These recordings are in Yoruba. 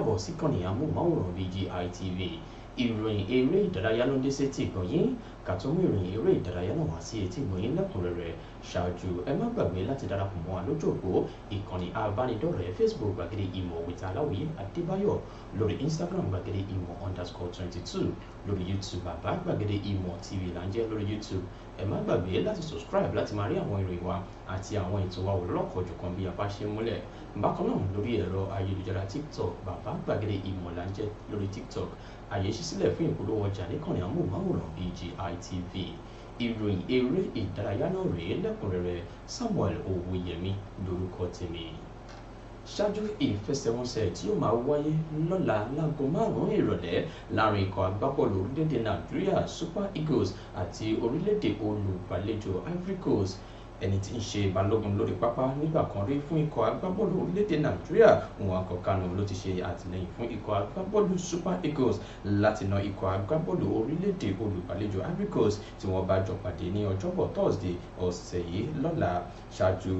káàbọ̀ sí ìkànnì amóhùnmáwòrán BGI TV. Ìròyìn eré ìdárayá ló ń dé sétí ìgbọ̀nyín ká tó mú ìròyìn eré ìdárayá náà wá sí etí ìgbọ̀nyín lẹ́kùnrẹ́rẹ́. Ṣáájú ẹ má gbàgbé láti darapọ̀ mọ́ wa lójú òpó ìkànnì abánidọ́rẹ̀ẹ́ Facebook gbàgede ìmọ̀ with Aláwìyé Adébáyọ̀, lórí Instagram gbàgede ìmọ̀ _22, lórí YouTube bàbá gbàgede ìmọ̀ TV là ń jẹ́ lórí YouTube. Ẹ má gbàgbé láti subscribe láti máa rí àwọn ìròyìn wa àti àwọn ètò wa olókọ̀ọ́jọ̀kan bí a bá ṣe múlẹ̀. Bákan náà lórí ẹ̀rọ ayélujára TikTok bàbá gbàgede ìmọ̀ là ń jẹ́ lórí TikTok. Àyè ṣí sílẹ̀ fún ìpolówó ọjà níkànnì amóhùnmáwòrán BGI TV. Ìròyìn eré ìdárayá náà rèé lẹ́kùnrẹ́rẹ́. Samuel Owóyẹmí lórúkọ tèmi. Ṣáájú ìfẹsẹ̀wọnsẹ̀ tí ó máa wáyé lọ́la láago 5 ìrọ̀lẹ́ láàrin ikọ̀ agbábọ́ọ̀lù orílẹ̀-èdè Nàìjíríà Super Eagles àti orílẹ̀-èdè olùgbàlejò Ivory Coast, ẹni tí ń ṣe balógun lórí pápá nígbà kan rí fún ikọ̀ agbábọ́ọ̀lù orílẹ̀-èdè Nàìjíríà Nwankwo Kanu ló ti ṣe àtìlẹ́yìn fún ikọ̀ agbábọ́ọ̀lù Super Eagles láti na ikọ̀ agbábọ́ọ̀lù orílẹ̀-èdè olùgbàlejò Ivory Coast tí wọ́n bá jọ pàdé ní ọjọ́bọ̀ Thursday ọ̀sẹ̀ yìí lọ́la. Ṣáájú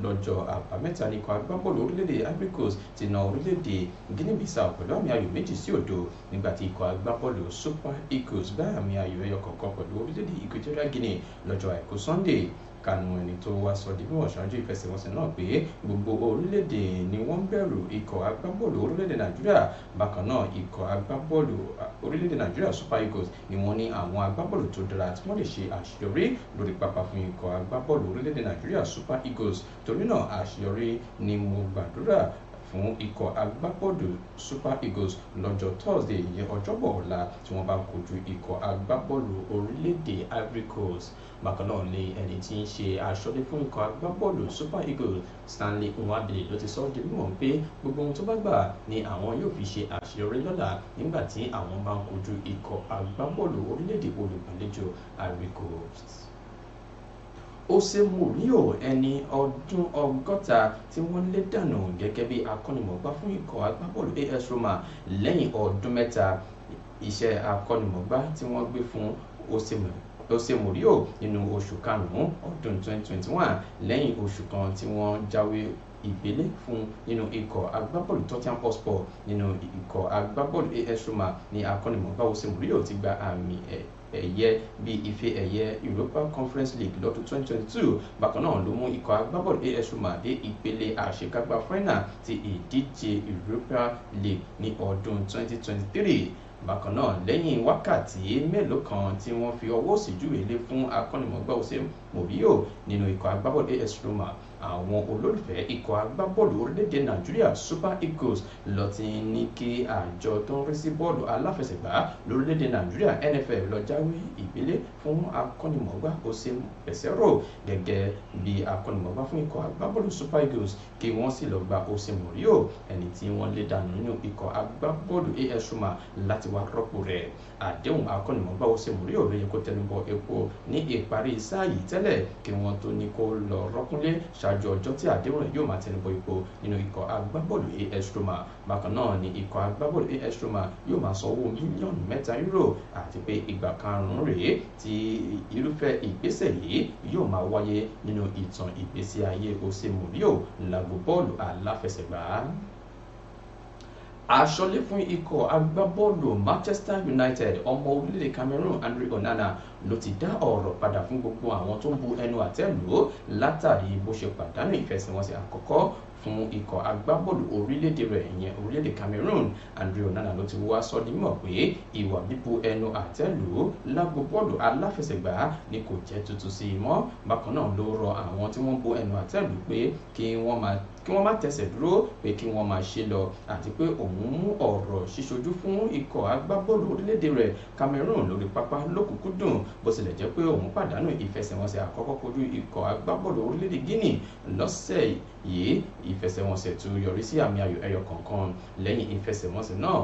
lọ́jọ́ àbámẹ́ta ní ikọ̀ agbábọ́ọ̀lù orílẹ̀-èdè Ivory Coast ti na orílẹ̀-èdè Guinea-Bissau pẹ̀lú àmì ayò 2-0, nígbà tí ikọ̀ agbábọ́ọ̀lù Super Eagles gbá àmì ayò ẹyọ kọ̀ọ̀kan pẹ̀lú orílẹ̀-èdè Equatorial Guinea lọ́jọ́ àìkú Sunday. Kanu, ẹni tó wá sọ di mímọ̀ ṣáájú ìfẹsẹ̀wọnsẹ̀ náà pé gbogbo orílẹ̀-èdè ni wọ́n bẹ̀rù ikọ̀ agbábọ́ọ̀lù orílẹ̀-èdè Nàìjíríà. Bákan náà ikọ̀ agbábọ́ọ̀lù orílẹ̀-èdè Nàìjíríà Super Eagles ni wọ́n ní àwọn agbábọ́ọ̀lù tó dára tí wọ́n lè ṣe àṣeyọrí lórí pápá fún ikọ̀ agbábọ́ọ̀lù orílẹ̀-èdè Nàìjíríà Super Eagles. Torí náà àṣeyọrí ni mo gbàdúrà fún ikọ̀ agbábọ́ọ̀lù Super Eagles lọ́jọ́ Thursday ìyẹn ọjọ́bọ̀ ọ̀la tí wọ́n bá kojú ikọ̀ agbábọ́ọ̀lù orílẹ̀-èdè Ivory Coast. Bákan náà ni ẹni tí ń ṣe aṣọ́lé fún ikọ̀ agbábọ́ọ̀lù Super Eagles Stanley Nwadili ló ti sọ ọ́ di mímọ̀ pé gbogbo ohun tó bá gbà ni àwọn yóò fi ṣe àṣeyọrí lọ́la nígbà tí àwọn bá ń kojú ikọ̀ agbábọ́ọ̀lù orílẹ̀-èdè olùgbàlejò Ivory Coast. Mourinho, ẹni ọdún 60 tí wọ́n lé dànù gẹ́gẹ́ bí akọ́nimọ̀ọ́gbá fún ikọ̀ agbábọ́ọ̀lù AS Roma lẹ́yìn ọdún 3 iṣẹ́ akọ́nimọ̀ọ́gbá tí wọ́n gbé fún Mourinho nínú oṣù karùn-ún ọdún 2021 lẹ́yìn oṣù kan tí wọ́n jáwé ìgbélé fún nínú ikọ̀ agbábọ́ọ̀lù Tottenham Hotspur. Nínú ikọ̀ agbábọ́ọ̀lù AS Roma ni akọ́nimọ̀ọ́gbá Mourinho ti gba àmì ẹ̀yẹ bíi ife ẹ̀yẹ Europa Conference League lọ́dún 2022. Bákan náà ló mú ikọ̀ agbábọ́ọ̀lù AS Roma dé ìpele àṣekágbá final ti ìdíje Europa League ní ọdún 2023. Bákan náà lẹ́yìn wákàtí mélòó kan tí wọ́n fi ọwọ́ òsì júwe lé fún akọ́nimọ̀ọ́gbá Mourinho nínú ikọ̀ agbábọ́ọ̀lù AS Roma, àwọn olólùfẹ́ ikọ̀ agbábọ́ọ̀lù orílẹ̀-èdè Nàìjíríà Super Eagles ló ti ní kí àjọ tó ń rí sí bọ́ọ̀lù aláfẹsẹ̀gbá lórílẹ̀-èdè Nàìjíríà NFF lọ jáwé ìgbélé fún akọ́nimọ̀ọ́gbá Peseiro gẹ́gẹ́ bí akọ́nimọ̀ọ́gbá fún ikọ̀ agbábọ́ọ̀lù Super Eagles kí wọ́n sì lọ gba Mourinho, ẹni tí wọ́n lé dànù nínú ikọ̀ agbábọ́ọ̀lù AS Roma láti wá rọ́pò rẹ̀. Àdéhùn akọ́nimọ̀ọ́gbá Mourinho ló yẹ kó tẹnubọ epo ní ìparí sáà yìí tẹ́lẹ̀ kí wọ́n tó ní kó lọ rọ́kúnlé ṣáájú ọjọ́ tí àdéhùn rẹ̀ yóò máa tẹnubọ epo nínú ikọ̀ agbábọ́ọ̀lù AS Roma. Bákan náà ni ikọ̀ agbábọ́ọ̀lù AS Roma yóò máa san owó mílíọ̀nù €3 àti pé ìgbà karùn-ún rèé tí irúfẹ́ ìgbésẹ̀ yìí yóò máa wáyé nínú ìtàn ìgbésí ayé Mourinho lágbo bọ́ọ̀lù aláfẹsẹ̀gbá. Aṣọ́lé fún ikọ̀ agbábọ́ọ̀lù Manchester United ọmọ orílẹ̀-èdè Cameroon Andre Onana ló ti dá ọ̀rọ̀ padà fún gbogbo àwọn tó ń bu ẹnu àtẹ́ lù ú látàrí bó ṣe pàdánù ìfẹsẹ̀wọnsẹ̀ àkọ́kọ́ fún ikọ̀ agbábọ́ọ̀lù orílẹ̀-èdè rẹ̀ ìyẹn orílẹ̀-èdè Cameroon. Andre Onana ló ti wá sọ di mímọ̀ pé ìwà bíbu ẹnu àtẹ́ lù ú lágbo bọ́ọ̀lù aláfẹsẹ̀gbá ni kò jẹ́ tuntun sí i mọ́. Bákan náà ló rọ àwọn tí wọ́n bu ẹnu àtẹ́ lù pé kí wọ́n má tẹsẹ̀ dúró, pé kí wọ́n máa ṣe lọ, àti pé òun mú ọ̀rọ̀ ṣíṣojú fún ikọ̀ agbábọ́ọ̀lù orílẹ̀-èdè rẹ̀ Cameroon lórí pápá lókùnkúndùn bó tilẹ̀ jẹ́ pé òun pàdánù ìfẹsẹ̀wọnsẹ̀ àkọ́kọ́ kojú ikọ̀ agbábọ́ọ̀lù orílẹ̀-èdè Guinea lọ́sẹ̀ yìí. Ìfẹsẹ̀wọnsẹ̀ tó yọrí sí àmì ayò ẹyọ kọ̀ọ̀kan. Lẹ́yìn ìfẹsẹ̀wọnsẹ̀ náà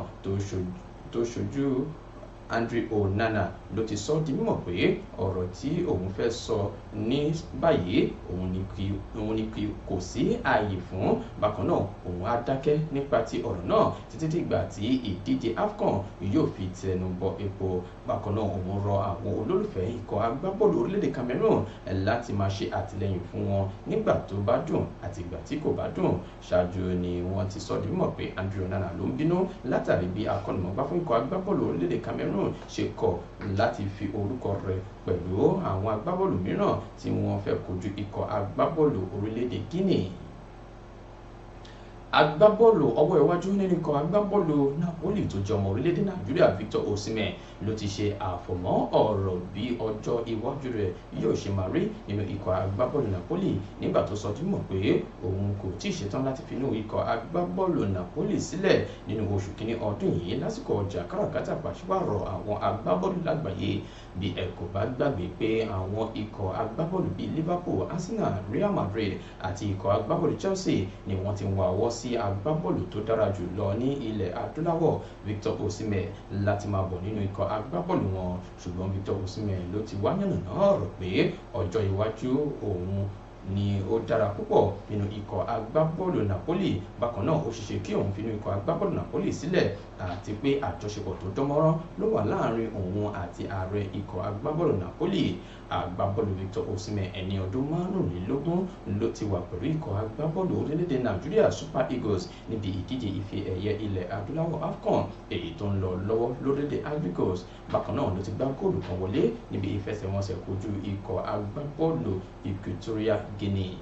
tó ṣojú Andre Onana ló ti sọ di mímọ̀ pé ọ̀rọ̀ tí òun fẹ́ sọ ní báyìí òun ni kò sí ààyè fún. Bákan náà òun á dákẹ́ nípa ti ọ̀rọ̀ náà títí dìgbà tí ìdíje AFCON yóò fi tẹnu bọ epo. Bákan náà òun rọ àwọn olólùfẹ́ ikọ̀ agbábọ́ọ̀lù orílẹ̀-èdè Cameroon láti máa ṣe àtìlẹ́yìn fún wọn nígbà tó bá dùn àti ìgbà tí kò bá dùn. Ṣáájú ni wọ́n ti sọ di mímọ̀ pé Andre Onana ló ń bínú látàrí bí akọ́nimọ̀ọ́gbá fún ikọ̀ agbábọ́ọ̀lù orílẹ̀-èdè Cameroon ṣe kọ̀ láti fi orúkọ rẹ̀ pẹ̀lú àwọn agbábọ́ọ̀lù mìíràn tí wọ́n fẹ́ kojú ikọ̀ agbábọ́ọ̀lù orílẹ̀-èdè Guinea. Agbábọ́ọ̀lù ọwọ́ iwájú nínú ikọ̀ agbábọ́ọ̀lù Napoli tó jẹ́ ọmọ orílẹ̀-èdè Nàìjíríà Victor Osimhen ló ti ṣe àfọ̀mọ́ ọ̀rọ̀ bí ọjọ́ iwájú rẹ̀ yóò ṣe máa rí nínú ikọ̀ agbábọ́ọ̀lù Napoli nígbà tó sọ di mímọ̀ pé òun kò tí ì ṣetán láti fi inú ikọ̀ agbábọ́ọ̀lù Napoli sílẹ̀ nínú oṣù kìíní ọdún yìí lásìkò ọjà káràkátà pàṣípààrọ̀ àwọn agbábọ́ọ̀lù lágbàáyé. Bí ẹ kò bá gbàgbé pé àwọn ikọ̀ agbábọ́ọ̀lù bíi Liverpool, Arsenal, Real Madrid àti ikọ̀ agbábọ́ọ̀lù Chelsea ni wọ́n ti ń wá ọwọ́ sí agbábọ́ọ̀lù tó dára jù lọ ní ilẹ̀ adúláwọ̀ Victor Osimhen láti máa bọ̀ nínú ikọ̀ agbábọ́ọ̀lù wọn. Ṣùgbọ́n Victor Osimhen ló ti wá yànnàná ọ̀rọ̀ pé ọjọ́ iwájú òun ni ó dára púpọ̀ nínú ikọ̀ agbábọ́ọ̀lù Napoli. Bákan náà ó ṣeéṣe kí òun fi inú ikọ̀ agbábọ́ọ̀lù Napoli sílẹ̀ àti pé àjọṣepọ̀ tó dánmọ́rán ló wà láàrin òun àti ààrẹ ikọ̀ agbábọ́ọ̀lù Napoli. Agbábọ́ọ̀lù Victor Osimhen ẹni ọdún 25 ló ti wà pẹ̀lú ikọ̀ agbábọ́ọ̀lù orílẹ̀-èdè Nàìjíríà Super Eagles níbi ìdíje ife ẹ̀yẹ ilẹ̀ adúláwọ̀ AFCON èyí tó ń lọ lọ́wọ́ lórílẹ̀-èdè Ivory Coast. Bákan náà ló ti gbá góòlù kan wọlé níbi ìfẹsẹ̀wọnsẹ̀ kojú ikọ̀ agbábọ́ọ̀lù Equatorial Guinea.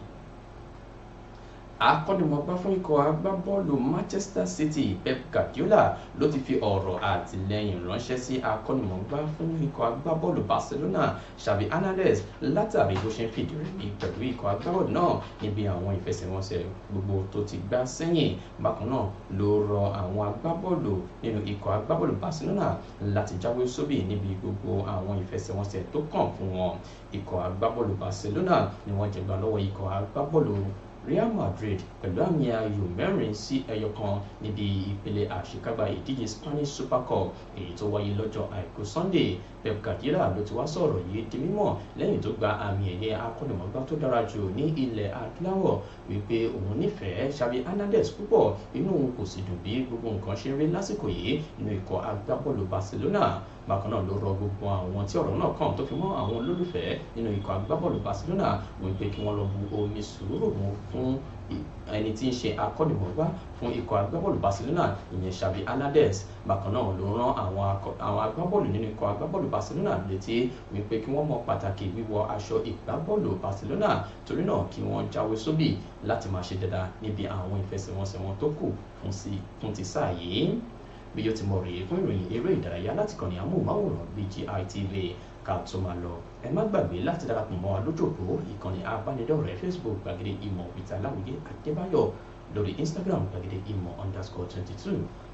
Akọ́nimọ̀ọ́gbá fún ikọ̀ agbábọ́ọ̀lù Manchester City Pep Guardiola ló ti fi ọ̀rọ̀ àtìlẹ́yìn ránṣẹ́ sí akọ́nimọ̀ọ́gbá fún ikọ̀ agbábọ́ọ̀lù Barcelona Xavi Hernandez látàrí bó ṣe ń fìdí rẹmi pẹ̀lú ikọ̀ agbábọ́ọ̀lù náà níbi àwọn ìfẹsẹ̀wọnsẹ̀ gbogbo tó ti gbá sẹ́yìn. Bákan náà ló rọ àwọn agbábọ́ọ̀lù nínú ikọ̀ agbábọ́ọ̀lù Barcelona láti jáwé sóbì níbi gbogbo àwọn ìfẹsẹ̀wọnsẹ̀ tó kàn fún wọn. Ikọ̀ agbábọ́ọ̀lù Barcelona ni wọ́n jẹ̀gbà lọ́wọ́ ikọ̀ agbábọ́ọ̀lù Real Madrid pẹ̀lú àmì ayò 4-1 níbi ìpele àṣekágbá ìdíje Spanish Super Cup èyí tó wáyé lọ́jọ́ àìkú Sunday. Pep Guardiola ló ti wá sọ̀rọ̀ yìí di mímọ̀ lẹ́yìn tó gba àmì ẹ̀yẹ akọ́nimọ̀ọ́gbá tó dára jù ní ilẹ̀ adúláwọ̀ wípé òun nífẹ̀ẹ́ Xavi Hernandez púpọ̀, inú òun kò sì dùn bí gbogbo nǹkan ṣe ń rí lásìkò yìí nínú ikọ̀ agbábọ́ọ̀lù Barcelona. Bákan náà ló rọ gbogbo àwọn tí ọ̀rọ̀ náà kàn tó fi mọ́ àwọn olólùfẹ́ nínú ikọ̀ agbábọ́ọ̀lù Barcelona wípé kí wọ́n lọ bu omi sùúrù mu fún ẹni tí ń ṣe akọ́nimọ̀ọ́gbá fún ikọ̀ agbábọ́ọ̀lù Barcelona ìyẹn Xavi Hernandez. Bákan náà ló rán àwọn agbábọ́ọ̀lù nínú ikọ̀ agbábọ́ọ̀lù Barcelona létí wípé kí wọ́n mọ pàtàkì wíwọ aṣọ ìgbábọ́ọ̀lù Barcelona, torí náà kí wọ́n jáwé sóbì láti máa ṣe dáadáa níbi àwọn ìfẹsẹ̀wọnsẹ̀ wọn tó kù fún ti sáà yìí. Bí yóò ti mọ̀ rèé fún ìròyìn eré ìdárayá láti kàn ní amóhùnmáwòrán BGI TV. Ká tó máa lọ, ẹ má gbàgbé láti darapọ̀ mọ́ wa lójú òpó ìkànnì abánidọ́rẹ̀ẹ́ Facebook gbàgede ìmọ̀ Peter Aláwìyé Adébáyọ̀, lórí Instagram gbàgede ìmọ̀_22,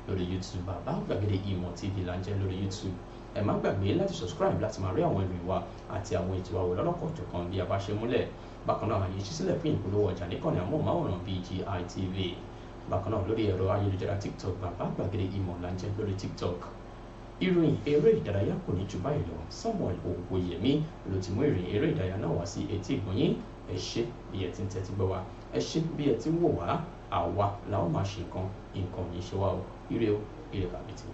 lórí YouTube bàbá gbàgede ìmọ̀ TV là ń jẹ́ lórí YouTube. Ẹ má gbàgbé láti subscribe láti máa rí àwọn ìròyìn wa àti àwọn ètò àwọ̀ lọ́lọ́kọ̀ọ̀jọ̀kan bí a bá ṣe múlẹ̀. Bákan náà àyè ṣí sílẹ̀ fún ìpolówó ọjà níkànnì amóhùnmáwòrán BGI TV. Bákan náà lórí ẹ̀rọ ayélujára TikTok bàbá gbàgede ìmọ̀ là ń jẹ́ lórí TikTok. Ìròyìn eré ìdárayá kò ní jù báyìí lọ. Samuel Owóyẹmí ló ti mú ìròyìn eré ìdárayá náà wá sí etí ìgbọ̀nyín. Ẹ ṣé bí ẹ ti ń tẹ́tí gbọ́ wa, ẹ ṣé bí ẹ ti ń wò wá. Àwa la ó máa ṣe nǹkan ò ní ṣe wá o. Ire o, ire bàbí ti.